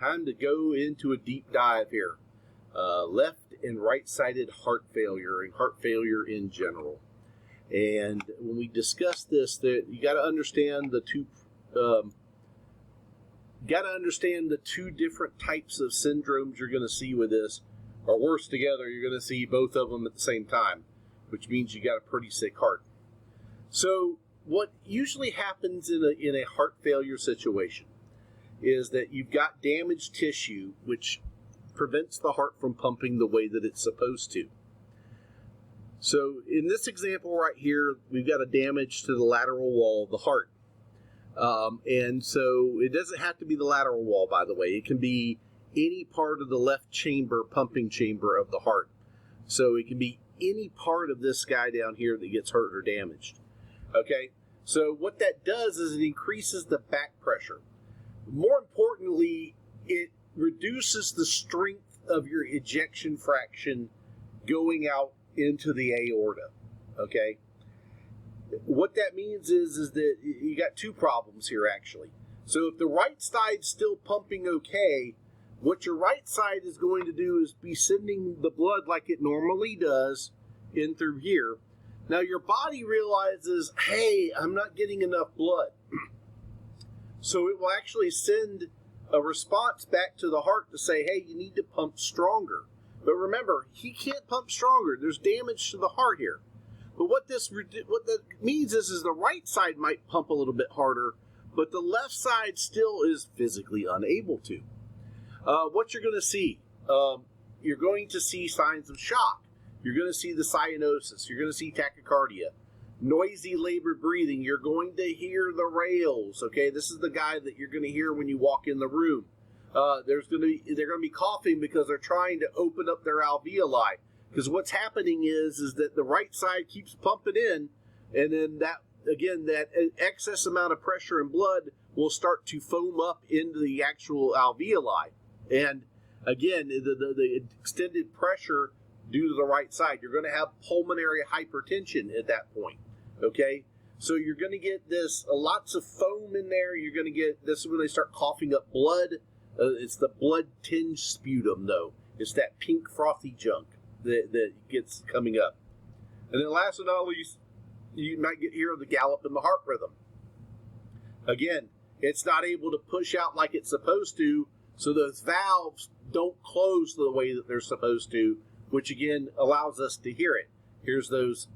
time to go into a deep dive here. Left and right-sided heart failure and heart failure in general. And when we discuss this, that you got to understand the two different types of syndromes you're going to see with this, or worse together, you're going to see both of them at the same time, which means you got a pretty sick heart. So what usually happens in a heart failure situation is that you've got damaged tissue, which prevents the heart from pumping the way that it's supposed to. So in this example right here, we've got a damage to the lateral wall of the heart. And so it doesn't have to be the lateral wall, by the way. It can be any part of the left chamber, pumping chamber of the heart. So it can be any part of this guy down here that gets hurt or damaged. Okay, so what that does is it increases the back pressure. More importantly, it reduces the strength of your ejection fraction going out into the aorta. Okay, what that means is that you got two problems here actually. So if the right side's still pumping okay, what your right side is going to do is be sending the blood like it normally does in through here. Now your body realizes, hey, I'm not getting enough blood. So it will actually send a response back to the heart to say, hey, you need to pump stronger. But remember, he can't pump stronger. There's damage to the heart here. But what that means is the right side might pump a little bit harder, but the left side still is physically unable to. What you're going to see, you're going to see signs of shock. You're going to see the cyanosis. You're going to see tachycardia, noisy labored breathing. You're going to hear the rails. Okay, this is the guy that you're going to hear when you walk in the room. They're going to be coughing because they're trying to open up their alveoli. Because what's happening is that the right side keeps pumping in, and then that excess amount of pressure and blood will start to foam up into the actual alveoli. And again, the extended pressure due to the right side, you're going to have pulmonary hypertension at that point. Okay, so you're going to get this lots of foam in there. You're going to get this when they start coughing up blood. It's the blood tinged sputum, though. It's that pink frothy junk that gets coming up. And then last but not least, you might hear the gallop in the heart rhythm. Again, it's not able to push out like it's supposed to, so those valves don't close the way that they're supposed to, which again allows us to hear it. Here's those.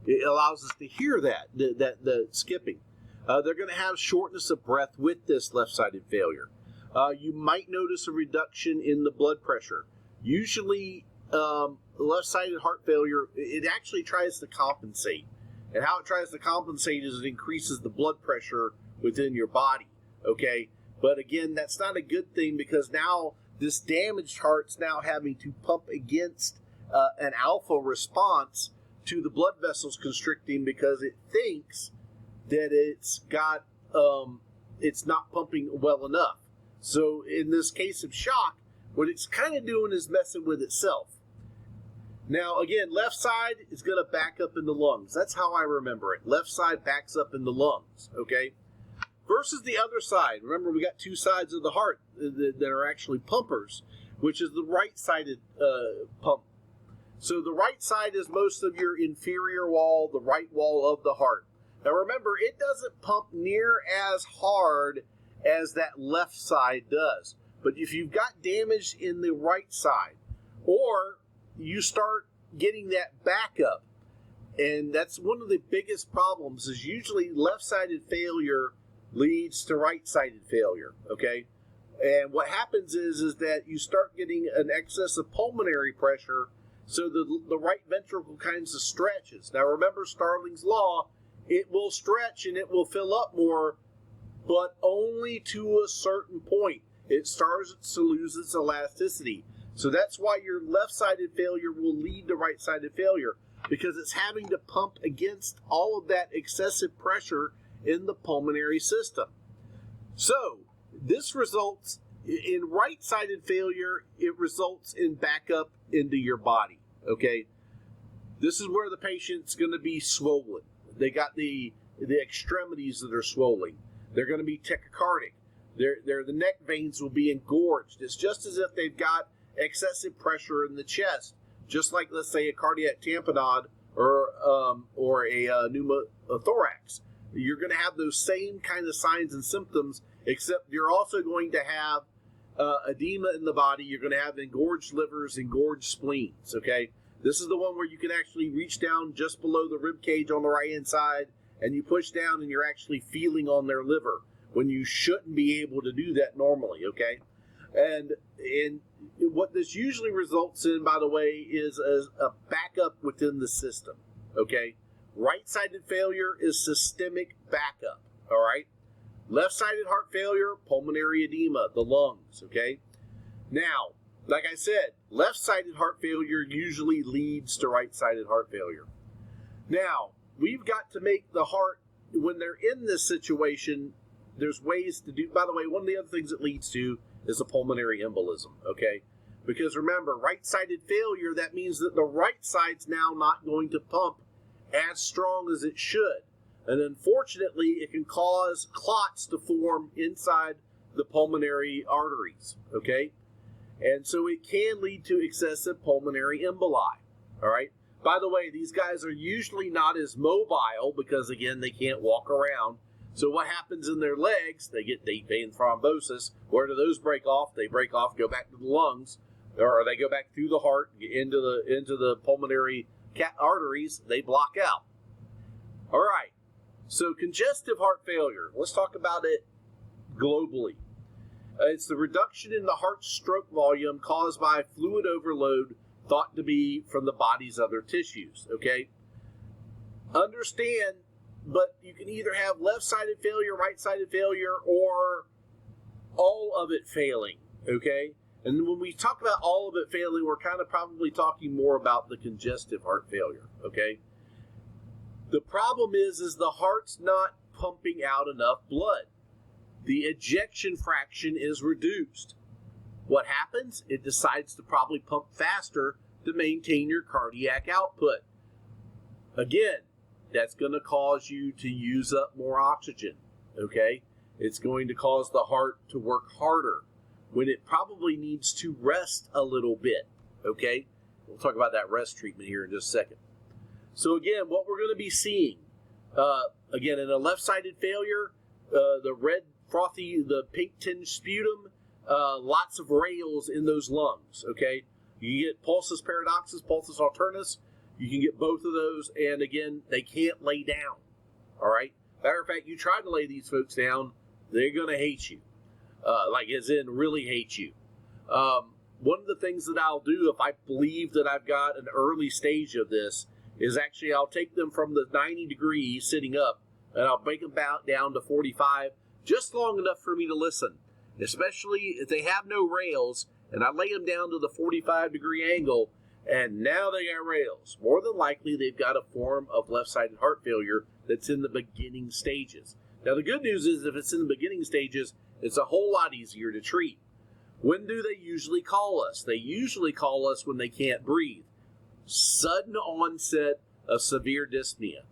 It allows us to hear the skipping. They're going to have shortness of breath with this left-sided failure. You might notice a reduction in the blood pressure. Usually, left-sided heart failure, it actually tries to compensate. And how it tries to compensate is it increases the blood pressure within your body. Okay? But again, that's not a good thing because now this damaged heart's now having to pump against an alpha response to the blood vessels constricting because it thinks that it's not pumping well enough. So in this case of shock, what it's kind of doing is messing with itself. Now again, left side is going to back up in the lungs. That's how I remember it. Left side backs up in the lungs, okay? Versus the other side. Remember, we got two sides of the heart that are actually pumpers, which is the right-sided pump. So the right side is most of your inferior wall, the right wall of the heart. Now remember, it doesn't pump near as hard as that left side does. But if you've got damage in the right side, or you start getting that backup, and that's one of the biggest problems, is usually left-sided failure leads to right-sided failure, okay? And what happens is that you start getting an excess of pulmonary pressure, so the right ventricle kind of stretches. Now remember Starling's law, it will stretch and it will fill up more, but only to a certain point. It starts to lose its elasticity. So that's why your left-sided failure will lead to right-sided failure, because it's having to pump against all of that excessive pressure in the pulmonary system. So this results in right-sided failure. It results in backup into your body. Okay, this is where the patient's going to be swollen. They got the extremities that are swollen. They're going to be tachycardic. The neck veins will be engorged. It's just as if they've got excessive pressure in the chest, just like, let's say, a cardiac tamponade or a pneumothorax. You're going to have those same kind of signs and symptoms, except you're also going to have edema in the body. You're going to have engorged livers, engorged spleens, okay? This is the one where you can actually reach down just below the rib cage on the right-hand side, and you push down and you're actually feeling on their liver when you shouldn't be able to do that normally, okay? And what this usually results in, by the way, is a backup within the system, okay? Right-sided failure is systemic backup, all right? Left-sided heart failure, pulmonary edema, the lungs, okay? Now, like I said, left-sided heart failure usually leads to right-sided heart failure. Now, we've got to make the heart, when they're in this situation, there's ways to do, by the way, one of the other things it leads to is a pulmonary embolism, okay? Because remember, right-sided failure, that means that the right side's now not going to pump as strong as it should. And unfortunately, it can cause clots to form inside the pulmonary arteries, okay? And so it can lead to excessive pulmonary emboli, all right? By the way, these guys are usually not as mobile because, again, they can't walk around. So what happens in their legs, they get deep vein thrombosis. Where do those break off? They break off, go back to the lungs, or they go back through the heart, into the pulmonary arteries, they block out. All right, so congestive heart failure, let's talk about it globally. It's the reduction in the heart stroke volume caused by fluid overload thought to be from the body's other tissues, okay? Understand, but you can either have left-sided failure, right-sided failure, or all of it failing, okay? And when we talk about all of it failing, we're kind of probably talking more about the congestive heart failure, okay? The problem is the heart's not pumping out enough blood. The ejection fraction is reduced. What happens? It decides to probably pump faster to maintain your cardiac output. Again, that's going to cause you to use up more oxygen, okay? It's going to cause the heart to work harder when it probably needs to rest a little bit, okay? We'll talk about that rest treatment here in just a second. So again, what we're going to be seeing, again, in a left-sided failure, the red frothy, the pink tinged sputum, lots of rales in those lungs, okay? You get pulsus paradoxus, pulsus alternus. You can get both of those, and again, they can't lay down, all right? Matter of fact, you try to lay these folks down, they're going to hate you, like as in really hate you. One of the things that I'll do if I believe that I've got an early stage of this is actually I'll take them from the 90 degrees sitting up, and I'll break them down to 45, just long enough for me to listen, especially if they have no rails, and I lay them down to the 45-degree angle, and now they got rails. More than likely, they've got a form of left-sided heart failure that's in the beginning stages. Now, the good news is if it's in the beginning stages, it's a whole lot easier to treat. When do they usually call us? They usually call us when they can't breathe. Sudden onset of severe dyspnea,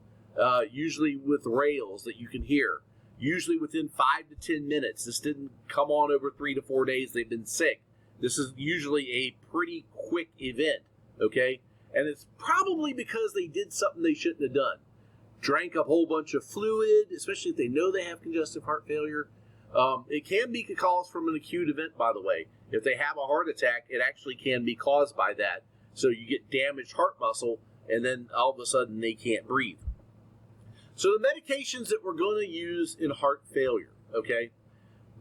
usually with rails that you can hear, usually within 5 to 10 minutes. This didn't come on over 3 to 4 days. They've been sick. This is usually a pretty quick event, okay? And it's probably because they did something they shouldn't have done. Drank a whole bunch of fluid, especially if they know they have congestive heart failure. It can be caused from an acute event, by the way. If they have a heart attack, it actually can be caused by that. So you get damaged heart muscle, and then all of a sudden they can't breathe. So the medications that we're going to use in heart failure, okay?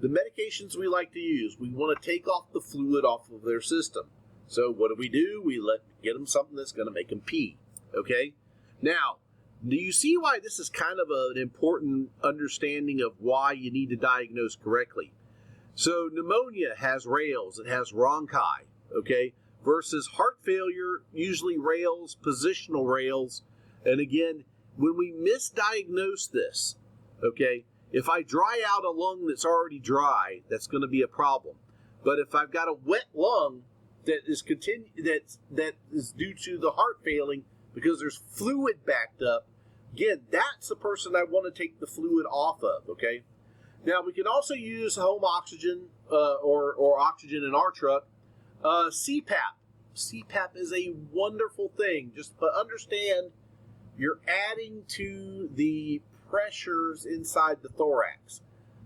The medications we like to use, we want to take off the fluid off of their system. So what do? We get them something that's going to make them pee, okay? Now, do you see why this is kind of an important understanding of why you need to diagnose correctly? So pneumonia has rails, it has rhonchi, okay? Versus heart failure, usually rails, positional rails. And again, when we misdiagnose this, okay, if I dry out a lung that's already dry, that's going to be a problem. But if I've got a wet lung that is that is due to the heart failing because there's fluid backed up, again, that's the person I want to take the fluid off of, okay? Now, we can also use home oxygen or oxygen in our truck. CPAP. CPAP is a wonderful thing. But understand you're adding to the pressures inside the thorax.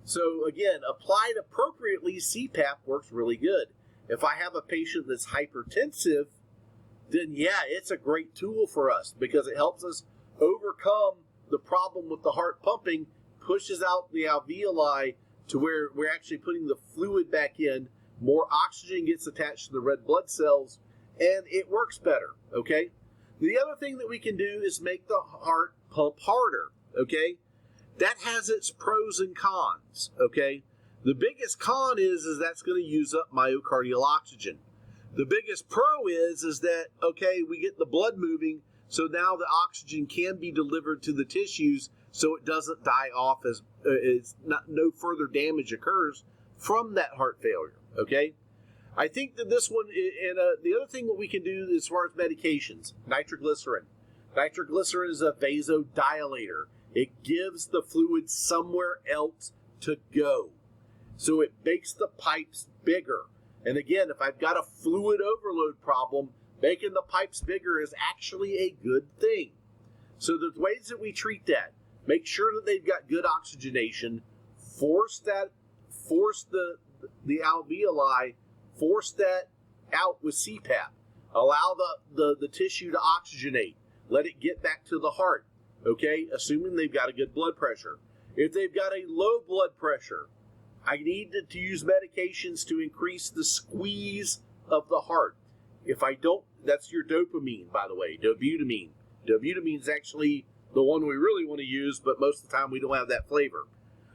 So again, applied appropriately, CPAP works really good. If I have a patient that's hypertensive, then yeah, it's a great tool for us because it helps us overcome the problem with the heart pumping, pushes out the alveoli to where we're actually putting the fluid back in, more oxygen gets attached to the red blood cells, and it works better, okay? The other thing that we can do is make the heart pump harder, okay? That has its pros and cons, okay? The biggest con is that's going to use up myocardial oxygen. The biggest pro is that, okay, we get the blood moving, so now the oxygen can be delivered to the tissues so it doesn't die off as no further damage occurs from that heart failure, okay? I think that this one, and the other thing that we can do as far as medications, nitroglycerin. Nitroglycerin is a vasodilator. It gives the fluid somewhere else to go. So it makes the pipes bigger. And again, if I've got a fluid overload problem, making the pipes bigger is actually a good thing. So the ways that we treat that, make sure that they've got good oxygenation, force the alveoli, force that out with CPAP, allow the tissue to oxygenate, let it get back to the heart, okay, assuming they've got a good blood pressure. If they've got a low blood pressure, I need to use medications to increase the squeeze of the heart. If I don't, that's your dopamine, by the way, dobutamine. Dobutamine is actually the one we really want to use, but most of the time we don't have that flavor.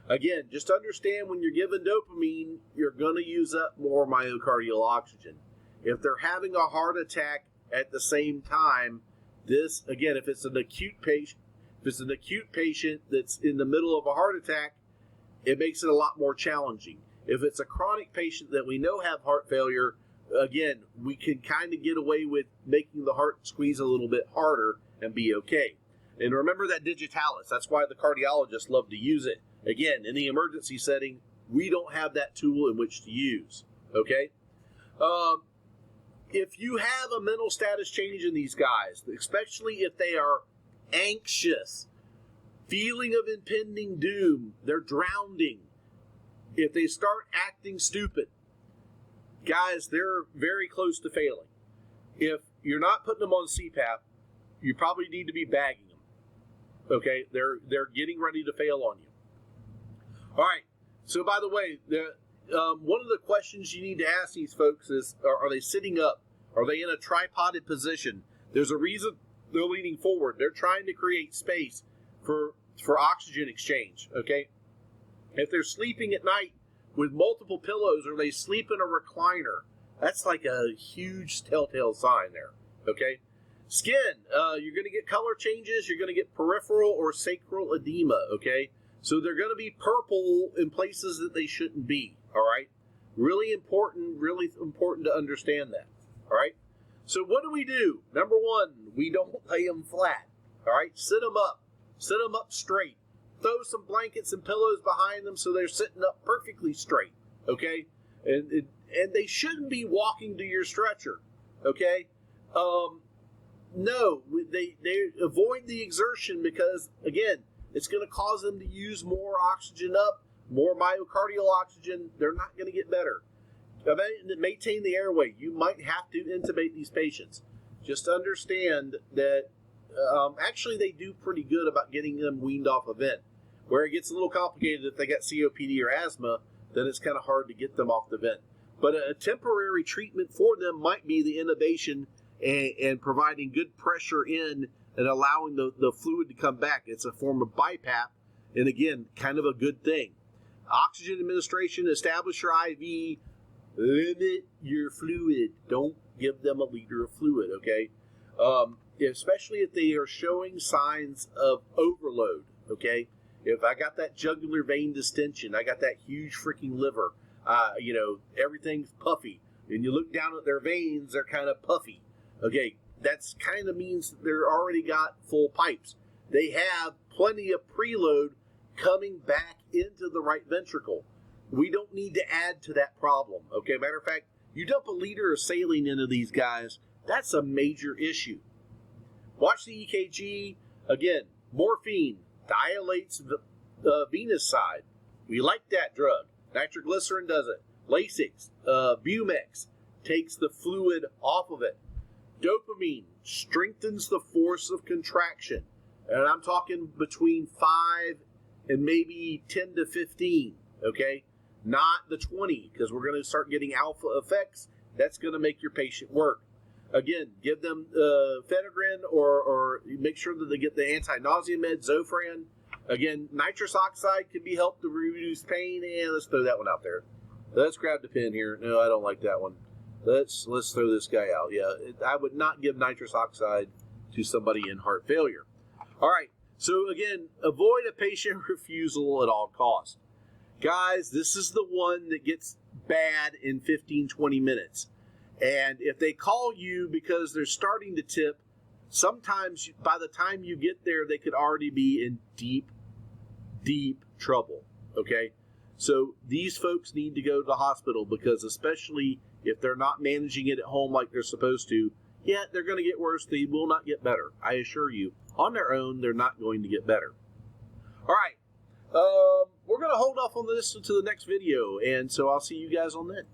Again, just understand when you're given dopamine, you're going to use up more myocardial oxygen. If they're having a heart attack at the same time, this, again, if it's an acute patient that's in the middle of a heart attack, it makes it a lot more challenging. If it's a chronic patient that we know have heart failure, again, we can kind of get away with making the heart squeeze a little bit harder and be okay. And remember that digitalis. That's why the cardiologists love to use it. Again, in the emergency setting, we don't have that tool in which to use, okay? If you have a mental status change in these guys, especially if they are anxious, feeling of impending doom, they're drowning, if they start acting stupid, guys, they're very close to failing. If you're not putting them on CPAP, you probably need to be bagging them, okay? They're getting ready to fail on you. All right, so by the way, one of the questions you need to ask these folks is, are they sitting up? Are they in a tripoded position? There's a reason they're leaning forward. They're trying to create space for oxygen exchange, okay? If they're sleeping at night with multiple pillows or they sleep in a recliner, that's like a huge telltale sign there, okay? Skin, you're going to get color changes. You're going to get peripheral or sacral edema, okay? So they're going to be purple in places that they shouldn't be, all right? Really important to understand that, all right? So what do? Number one, we don't lay them flat, all right? Sit them up straight. Throw some blankets and pillows behind them so they're sitting up perfectly straight, okay? And they shouldn't be walking to your stretcher, okay? No, they avoid the exertion because, again, it's going to cause them to use more oxygen up, more myocardial oxygen. They're not going to get better. Maintain the airway. You might have to intubate these patients. Just understand that actually they do pretty good about getting them weaned off a vent. Where it gets a little complicated if they got COPD or asthma, then it's kind of hard to get them off the vent. But a temporary treatment for them might be the intubation and providing good pressure in and allowing the fluid to come back. It's a form of BiPAP, and again, kind of a good thing. Oxygen administration, establish your IV, limit your fluid. Don't give them a liter of fluid, okay? Especially if they are showing signs of overload, okay? If I got that jugular vein distension, I got that huge freaking liver, everything's puffy, and you look down at their veins, they're kind of puffy, okay? That's kind of means that they're already got full pipes. They have plenty of preload coming back into the right ventricle. We don't need to add to that problem. Okay, matter of fact, you dump a liter of saline into these guys, that's a major issue. Watch the EKG. Again, morphine dilates the venous side. We like that drug. Nitroglycerin does it. Lasix, Bumex takes the fluid off of it. Dopamine strengthens the force of contraction. And I'm talking between 5 and maybe 10 to 15, okay? Not the 20, because we're going to start getting alpha effects. That's going to make your patient work. Again, give them Phenergan or make sure that they get the anti-nausea med, Zofran. Again, nitrous oxide can be helped to reduce pain. And let's throw that one out there. Let's grab the pen here. No, I don't like that one. Let's throw this guy out. Yeah, I would not give nitrous oxide to somebody in heart failure. All right. So again, avoid a patient refusal at all costs. Guys, this is the one that gets bad in 15, 20 minutes. And if they call you because they're starting to tip, sometimes by the time you get there, they could already be in deep, deep trouble. Okay? So these folks need to go to the hospital, because especially if they're not managing it at home like they're supposed to, yeah, they're going to get worse. They will not get better. I assure you. On their own, they're not going to get better. All right. We're going to hold off on this until the next video, and so I'll see you guys on that.